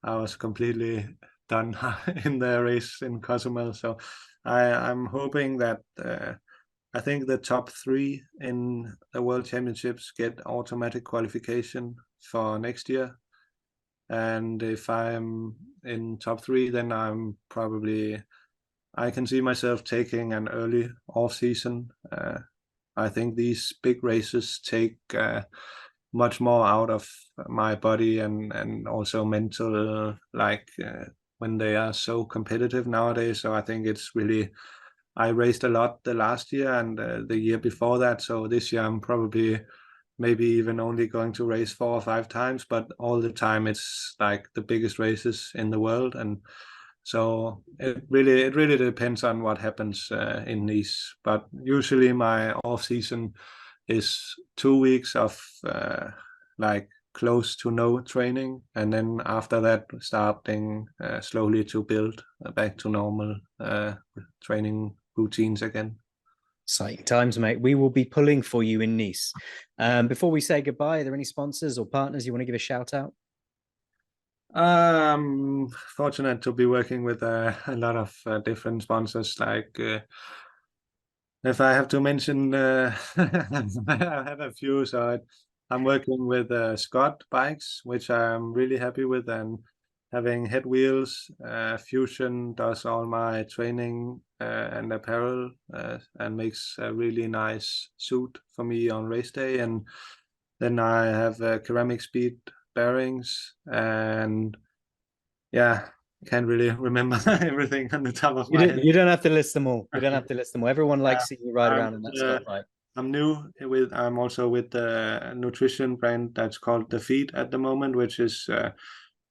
I was completely done in the race in Cozumel. So I'm hoping that I think the top 3 in the World Championships get automatic qualification for next year. And if I'm in top 3, then I can see myself taking an early off season. I think these big races take much more out of my body and also mental, when they are so competitive nowadays. So I think it's really, I raced a lot the last year and the year before that. So this year I'm probably maybe even only going to race 4 or 5 times, but all the time it's like the biggest races in the world. And so it really depends on what happens in Nice. But usually my off season is 2 weeks of like close to no training, and then after that starting slowly to build back to normal training routines again. Exciting times, mate. We will be pulling for you in Nice. Before we say goodbye, are there any sponsors or partners you want to give a shout out? Fortunate to be working with a lot of different sponsors. Like if I have to mention, I have a few. So I'm working with Scott Bikes, which I'm really happy with, and having Head Wheels. Fusion does all my training and apparel and makes a really nice suit for me on race day. And then I have Ceramic Speed bearings, and yeah, I can't really remember everything on the top of my head. You don't have to list them all. You don't have to list them all. Everyone likes seeing you ride around in that Scott bike. I'm also with the nutrition brand that's called The Feed at the moment, which is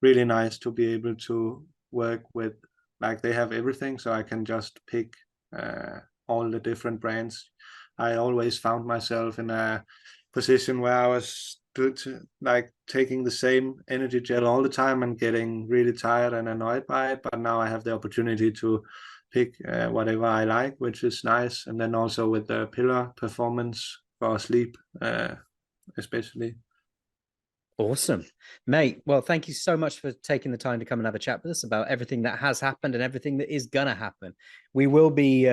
really nice to be able to work with. Like they have everything, so I can just pick all the different brands. I always found myself in a position where I was like taking the same energy gel all the time and getting really tired and annoyed by it. But now I have the opportunity to pick whatever I like, which is nice. And then also with the Pillar Performance for sleep, especially. Awesome, mate. Well, thank you so much for taking the time to come and have a chat with us about everything that has happened and everything that is gonna happen. We'll be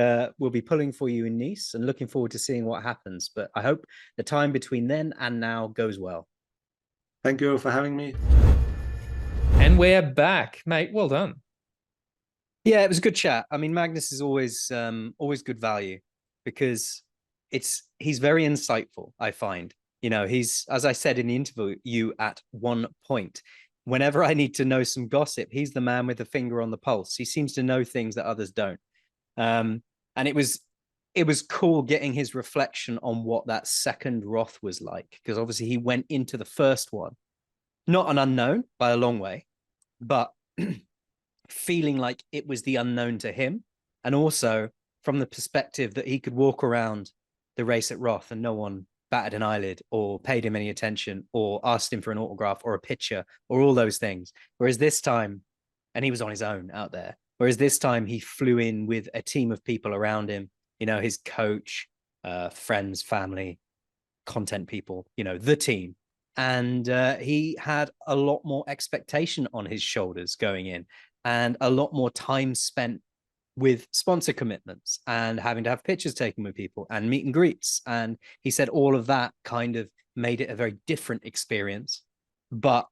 pulling for you in Nice and looking forward to seeing what happens. But I hope the time between then and now goes well. Thank you for having me. And we're back, mate. Well done. Yeah, it was a good chat. I mean, Magnus is always good value because he's very insightful, I find. You know, he's, as I said in the interview at one point, whenever I need to know some gossip, he's the man with the finger on the pulse. He seems to know things that others don't. And it was cool getting his reflection on what that second Roth was like, because obviously he went into the first one, not an unknown by a long way, but feeling like it was the unknown to him. And also from the perspective that he could walk around the race at Roth and no one batted an eyelid or paid him any attention or asked him for an autograph or a picture or all those things. Whereas this time, and he was on his own out there, whereas this time he flew in with a team of people around him, you know, his coach, friends, family, content people, you know, the team. And he had a lot more expectation on his shoulders going in and a lot more time spent with sponsor commitments and having to have pictures taken with people and meet and greets. And he said all of that kind of made it a very different experience, but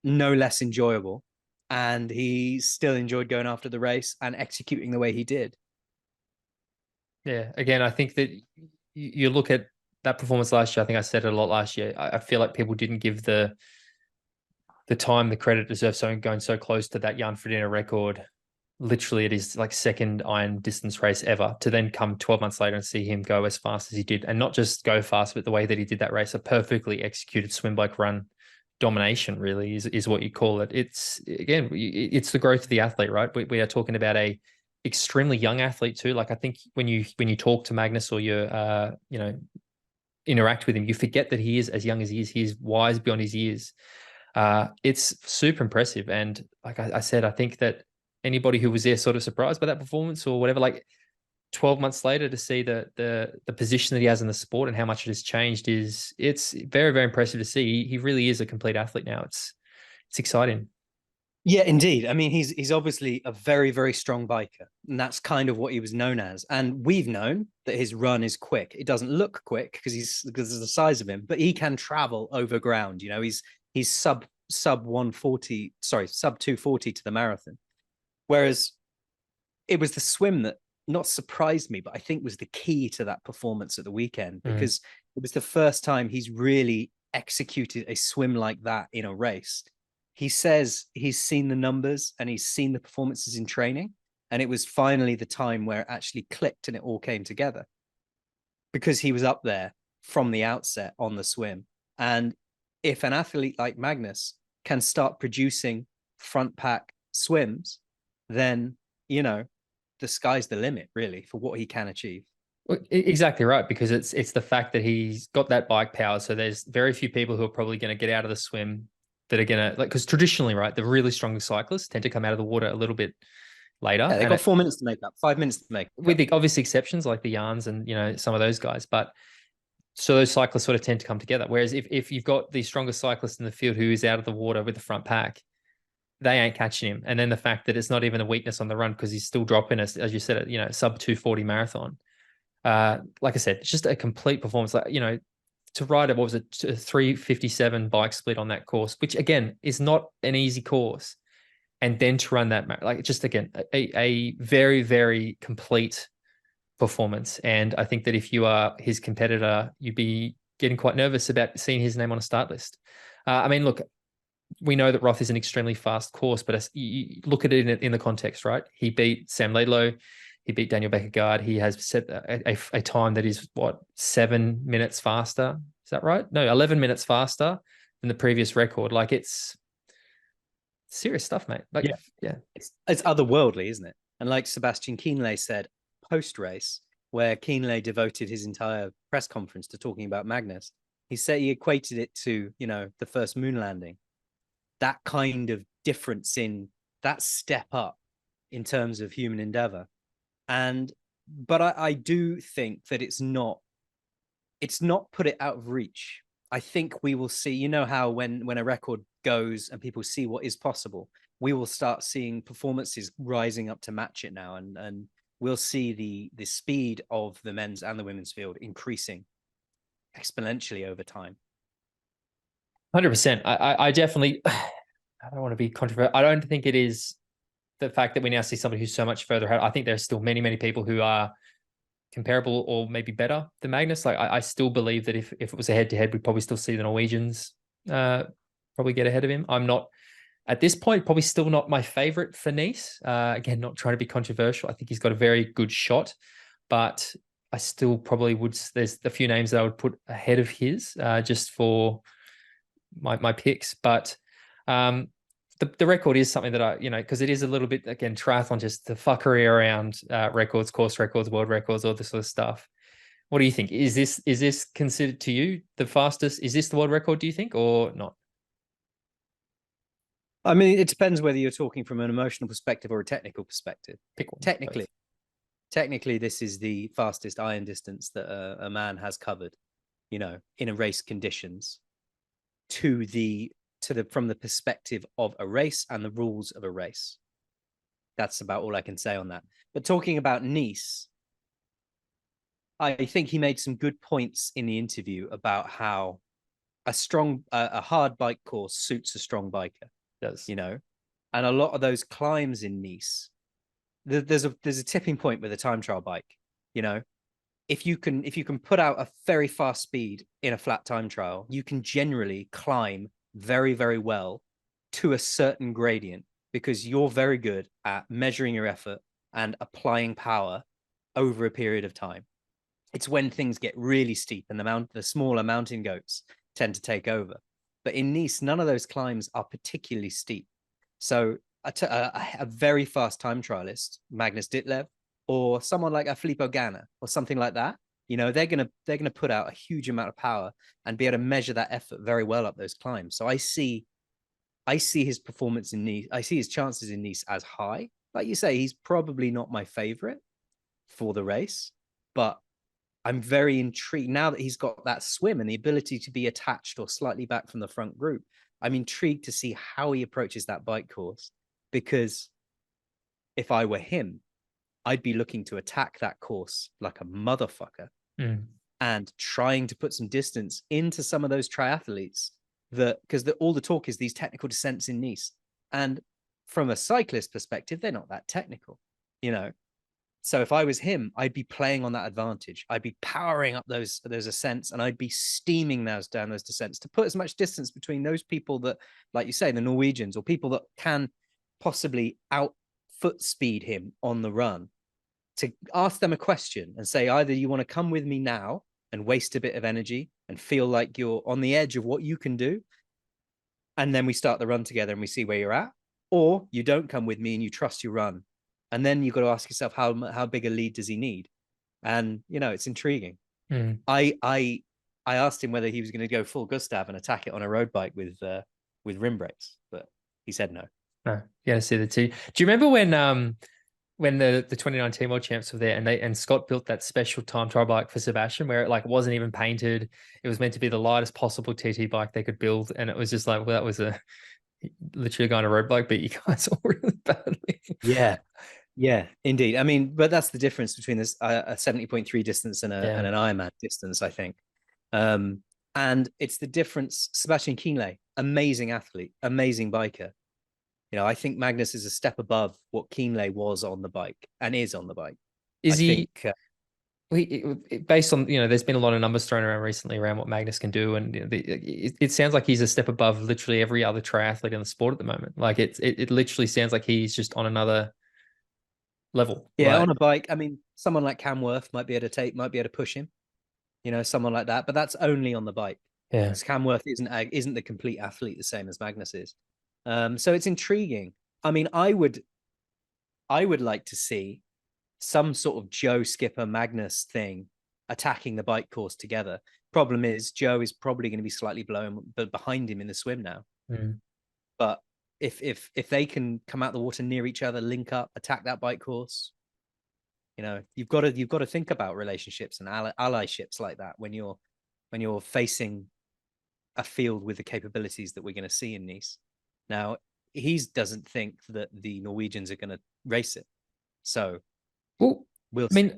no less enjoyable. And he still enjoyed going after the race and executing the way he did. Yeah, again, I think that you look at that performance last year. I think I said it a lot last year. I feel like people didn't give the time, the credit deserves, so going so close to that Jan Frodeno record. Literally, it is like second iron distance race ever, to then come 12 months later and see him go as fast as he did, and not just go fast, but the way that he did that race, a perfectly executed swim, bike, run domination really is what you call it. It's, again, it's the growth of the athlete, right? We are talking about a extremely young athlete too. Like, I think when you talk to Magnus or you interact with him, you forget that he is as young as he is. He is wise beyond his years. It's super impressive. And like I said, I think that anybody who was there sort of surprised by that performance or whatever, like 12 months later to see the position that he has in the sport and how much it has changed, it's very, very impressive to see. He really is a complete athlete now. It's exciting. Yeah, indeed. I mean, he's obviously a very, very strong biker, and that's kind of what he was known as. And we've known that his run is quick. It doesn't look quick because of the size of him, but he can travel over ground. You know, he's sub 140, sorry, sub 240 to the marathon. Whereas it was the swim that not surprised me, but I think was the key to that performance at the weekend, because it was the first time he's really executed a swim like that in a race. He says he's seen the numbers and he's seen the performances in training, and it was finally the time where it actually clicked and it all came together, because he was up there from the outset on the swim. And if an athlete like Magnus can start producing front pack swims, then, you know, the sky's the limit really for what he can achieve. Well, exactly right, because it's the fact that he's got that bike power. So there's very few people who are probably going to get out of the swim that are going to, like, because traditionally, right, the really strong cyclists tend to come out of the water a little bit later. Yeah, they've got 4 minutes to make up, 5 minutes to make up. With the obvious exceptions like the Jans and, you know, some of those guys. But so those cyclists sort of tend to come together. Whereas if you've got the strongest cyclist in the field who is out of the water with the front pack, they ain't catching him. And then the fact that it's not even a weakness on the run because he's still dropping us, as you said, you know, sub 240 marathon. Like I said, it's just a complete performance. Like, you know, to ride it, what was it, a 3:57 bike split on that course, which again is not an easy course, and then to run that, like, just again a very, very complete performance. And I think that if you are his competitor, you'd be getting quite nervous about seeing his name on a start list. I mean, look, we know that Roth is an extremely fast course, but you look at it in the context, right? He beat Sam Laidlow. He beat Daniel Beckergaard. He has set a time that is, what, 7 minutes faster? Is that right? No, 11 minutes faster than the previous record. Like, it's serious stuff, mate. Like, yeah. It's otherworldly, isn't it? And like Sebastian Kienle said post-race, where Kienle devoted his entire press conference to talking about Magnus, he said he equated it to, you know, the first moon landing. That kind of difference in that step up in terms of human endeavor. But I do think that it's not put it out of reach. I think we will see, you know, how when a record goes and people see what is possible, we will start seeing performances rising up to match it now. And we'll see the speed of the men's and the women's field increasing exponentially over time. 100%. I definitely, I don't want to be controversial. I don't think it is the fact that we now see somebody who's so much further ahead. I think there's still many, many people who are comparable or maybe better than Magnus. Like, I still believe that if it was a head-to-head, we'd probably still see the Norwegians probably get ahead of him. I'm not, at this point, probably still not my favorite for Nice. Again, not trying to be controversial. I think he's got a very good shot, but I still probably would, there's a few names that I would put ahead of his just for my picks. But the record is something that I, you know, because it is a little bit, again, triathlon, just the fuckery around records, course records, world records, all this sort of stuff. What do you think? Is this considered to you the fastest? Is this the world record, do you think, or not? I mean, it depends whether you're talking from an emotional perspective or a technical perspective. Pick one. Technically, this is the fastest iron distance that a man has covered, you know, in a race conditions from the perspective of a race and the rules of a race. That's about all I can say on that. But talking about Nice, I think he made some good points in the interview about how a hard bike course suits a strong biker. Does. You know, and a lot of those climbs in Nice, there's a tipping point with a time trial bike. You know, if you can put out a very fast speed in a flat time trial, you can generally climb very, very well to a certain gradient because you're very good at measuring your effort and applying power over a period of time. It's when things get really steep and the smaller mountain goats tend to take over. But in Nice, none of those climbs are particularly steep. So a very fast time trialist, Magnus Ditlev, or someone like a Filippo Ganna or something like that, you know, they're gonna put out a huge amount of power and be able to measure that effort very well up those climbs. So I see his performance in Nice. I see his chances in Nice as high. Like you say, he's probably not my favorite for the race, but I'm very intrigued now that he's got that swim and the ability to be attached or slightly back from the front group. I'm intrigued to see how he approaches that bike course, because if I were him, I'd be looking to attack that course like a motherfucker and trying to put some distance into some of those triathletes because all the talk is these technical descents in Nice. And from a cyclist perspective, they're not that technical, you know? So if I was him, I'd be playing on that advantage. I'd be powering up those ascents and I'd be steaming down those descents to put as much distance between those people that, like you say, the Norwegians or people that can possibly foot speed him on the run, to ask them a question and say, either you want to come with me now and waste a bit of energy and feel like you're on the edge of what you can do, and then we start the run together and we see where you're at, or you don't come with me and you trust your run. And then you've got to ask yourself, how big a lead does he need? And, you know, it's intriguing. I asked him whether he was going to go full Gustav and attack it on a road bike with rim brakes, but he said no. No, you got to see the two. Do you remember when the 2019 World Champs were there and Scott built that special time trial bike for Sebastian where it like wasn't even painted? It was meant to be the lightest possible TT bike they could build. And it was just like, well, that was literally going on a road bike, but you guys all really badly. Yeah, indeed. I mean, but that's the difference between this a 70.3 distance and an Ironman distance, I think. And it's the difference. Sebastian Kienle, amazing athlete, amazing biker. You know, I think Magnus is a step above what Kienle was on the bike and is on the bike. Based on, you know, there's been a lot of numbers thrown around recently around what Magnus can do, and you know, it sounds like he's a step above literally every other triathlete in the sport at the moment. Like it literally sounds like he's just on another level. Yeah, on a bike. I mean, someone like Cam Worth might be able to push him. You know, someone like that, but that's only on the bike. Yeah, because Cam Worth isn't the complete athlete the same as Magnus is. So it's intriguing. I mean, I would like to see some sort of Joe Skipper Magnus thing attacking the bike course together. Problem is, Joe is probably going to be slightly behind him in the swim now. But if they can come out the water near each other, link up, attack that bike course, you know, you've got to think about relationships and allyships like that when you're facing a field with the capabilities that we're going to see in Nice. Now, he doesn't think that the Norwegians are going to race it. So, we'll see.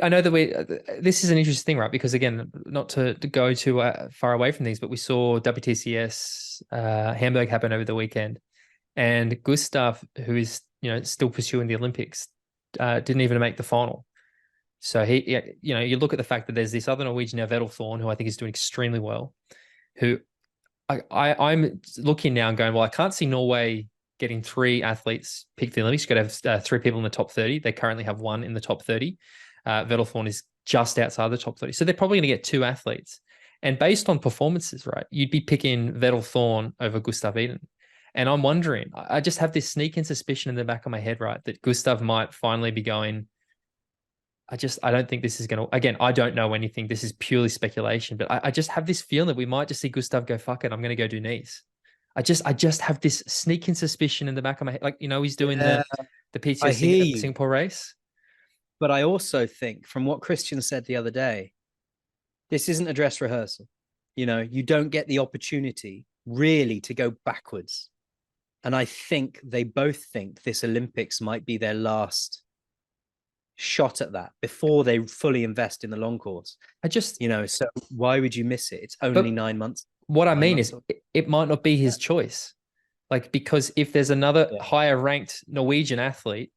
I know that this is an interesting thing, right? Because again, not to go too far away from these, but we saw WTCS Hamburg happen over the weekend, and Gustav, who is, you know, still pursuing the Olympics, didn't even make the final. So you know, you look at the fact that there's this other Norwegian now, Vettel Thorn, who I think is doing extremely well, who I'm looking now and going, well, I can't see Norway getting 3 athletes picked the Olympics. You've got to have 3 people in the top 30. They currently have 1 in the top 30. Vettel Thorn is just outside the top 30. So they're probably going to get 2 athletes. And based on performances, right, you'd be picking Vettel Thorn over Gustav Iden. And I'm wondering, I just have this sneaking suspicion in the back of my head, right, that Gustav might finally be going, I don't think this is going to, again, I don't know anything. This is purely speculation, but I just have this feeling that we might just see Gustav go, fuck it, I'm going to go do Nice. I just have this sneaking suspicion in the back of my head. Like, he's doing the PTO I hear you. Singapore race. But I also think, from what Christian said the other day, this isn't a dress rehearsal. You don't get the opportunity really to go backwards. And I think they both think this Olympics might be their last shot at that before they fully invest in the long course. So why would you miss it? It's only 9 months. What I mean is it might not be his choice. Like, because if there's another higher ranked Norwegian athlete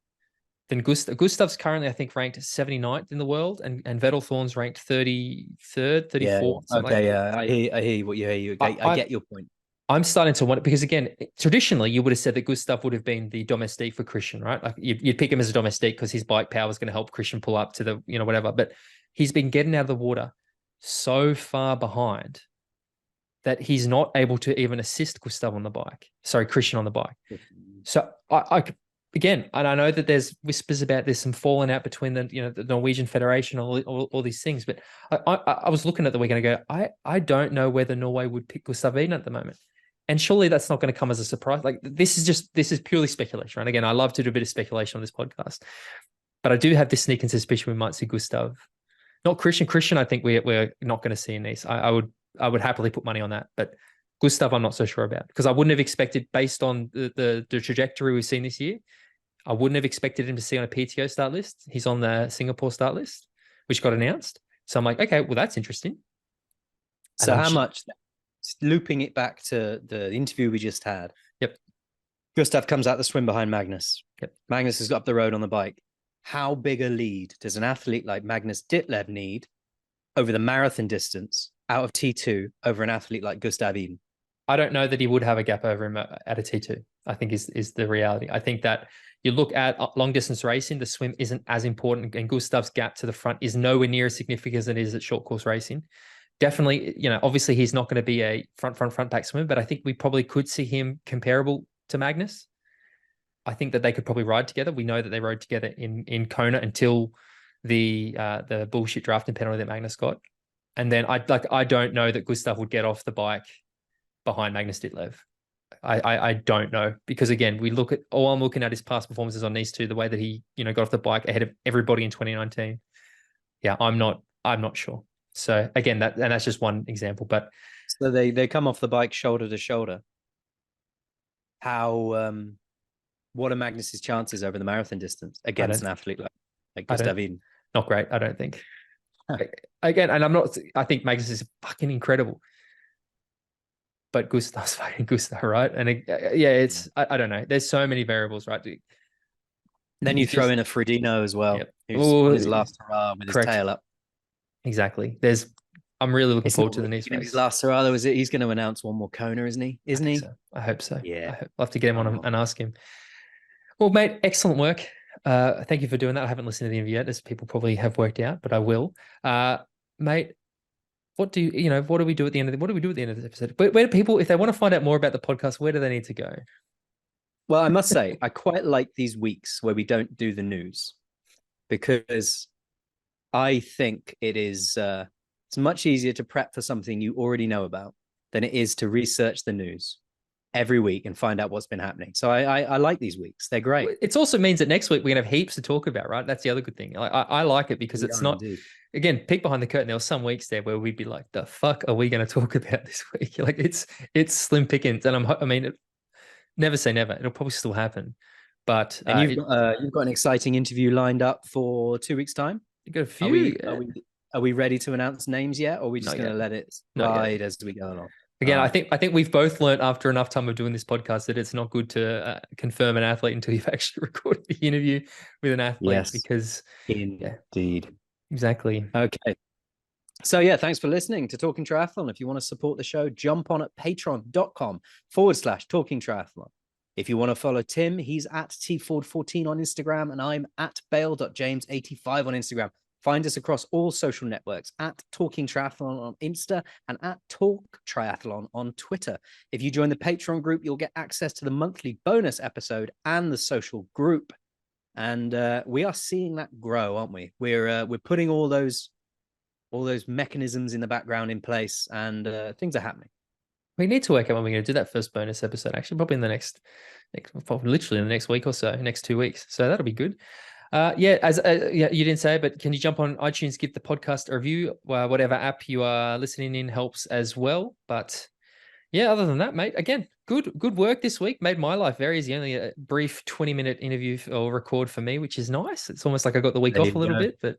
than Gustav's currently, I think, ranked 79th in the world, and Vettelthorn's ranked 33rd, 34th. Okay, I hear what you hear. I get your point. I'm starting to wonder, because again, traditionally you would have said that Gustav would have been the domestique for Christian, right? Like you'd pick him as a domestique because his bike power is going to help Christian pull up to the, whatever. But he's been getting out of the water so far behind that he's not able to even assist Christian on the bike. So again, and I know that there's whispers about there's some falling out between the Norwegian Federation, all these things, but I was looking at the weekend and go, I don't know whether Norway would pick Gustav Iden at the moment. And surely that's not going to come as a surprise. Like, this is purely speculation, right? Again, I love to do a bit of speculation on this podcast, but I do have this sneaking suspicion we might see Gustav, not Christian. Christian, I think we're not going to see in Nice. I would happily put money on that, but Gustav, I'm not so sure about, because I wouldn't have expected, based on the trajectory we've seen this year, I wouldn't have expected him to see on a PTO start list. He's on the Singapore start list, which got announced. So I'm like, okay, well, that's interesting. So how much, looping it back to the interview we just had. Yep. Gustav comes out the swim behind Magnus. Yep. Magnus has got up the road on the bike. How big a lead does an athlete like Magnus Ditlev need over the marathon distance out of T2 over an athlete like Gustav Iden? I don't know that he would have a gap over him at a T2, I think is the reality. I think that you look at long distance racing, the swim isn't as important, and Gustav's gap to the front is nowhere near as significant as it is at short course racing. Definitely, obviously he's not going to be a front back swimmer, but I think we probably could see him comparable to Magnus. I think that they could probably ride together. We know that they rode together in Kona until the bullshit drafting penalty that Magnus got. And then I don't know that Gustav would get off the bike behind Magnus Ditlev. I don't know, because again, all I'm looking at his past performances on these two, the way that he, got off the bike ahead of everybody in 2019. Yeah, I'm not sure. So again, that's just one example, but so they come off the bike shoulder to shoulder. What are Magnus's chances over the marathon distance against an athlete like Gustav Iden? Not great, I don't think. Again, and I think Magnus is fucking incredible, but Gustav's fucking Gustav, right? And I don't know. There's so many variables, right? Then you throw in a Frodeno as well, who's on his last hurrah with his tail up. Exactly. I'm really looking forward to the Nice race. His last hurrah, he's going to announce one more Kona, isn't he? I hope so. Yeah. I'll have to get him on and ask him. Well, mate, excellent work. Thank you for doing that. I haven't listened to the interview yet, as people probably have worked out, but I will. Mate, what do we do at the end of this episode? Where do people, if they want to find out more about the podcast, where do they need to go? Well, I must say, I quite like these weeks where we don't do the news, because I think it's much easier to prep for something you already know about than it is to research the news every week and find out what's been happening. So I like these weeks. They're great. It also means that next week we're going to have heaps to talk about, right? That's the other good thing. I like it because it's not, again, peek behind the curtain. There were some weeks there where we'd be like, the fuck are we going to talk about this week? Like it's slim pickings. And never say never. It'll probably still happen. But you've got an exciting interview lined up for 2 weeks' time. You got a few. Are we ready to announce names yet, or are we just going to let it slide as we go along? Again, I think we've both learned after enough time of doing this podcast that it's not good to confirm an athlete until you've actually recorded the interview with an athlete. Yes, because indeed. Exactly. Okay. So thanks for listening to Talking Triathlon. If you want to support the show, jump on at patreon.com/Talking Triathlon. If you want to follow Tim, he's at tford14 on Instagram, and I'm at bale.james85 on Instagram. Find us across all social networks at Talking Triathlon on Insta and at Talk Triathlon on Twitter. If you join the Patreon group, you'll get access to the monthly bonus episode and the social group. and we are seeing that grow, aren't we? We're putting all those mechanisms in the background in place, and things are happening. We need to work out when we're going to do that first bonus episode. Actually, probably in the next probably literally in the next week or so, next 2 weeks. So that'll be good. Yeah, you didn't say, but can you jump on iTunes, give the podcast a review? Whatever app you are listening in helps as well. But yeah, other than that, mate, again, good work this week. Made my life very easy. Only a brief 20-minute interview or record for me, which is nice. It's almost like I got the week There off you a little go. bit, but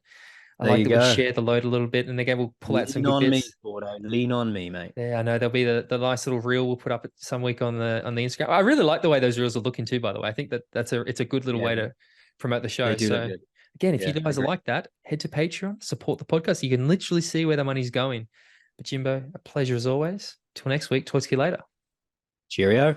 I There like you that we go. share the load a little bit, and again, we'll pull out some Lean good on bits. me, Gordo. Lean on me, mate. Yeah, I know there'll be the nice little reel we'll put up some week on the Instagram. I really like the way those reels are looking too, by the way. I think it's a good little way to promote the show. They do look So good. again, if Yeah, you guys are agree. like that, head to Patreon, support the podcast. You can literally see where the money's going. But Jimbo, a pleasure as always. Till next week. Talk to you later. Cheerio.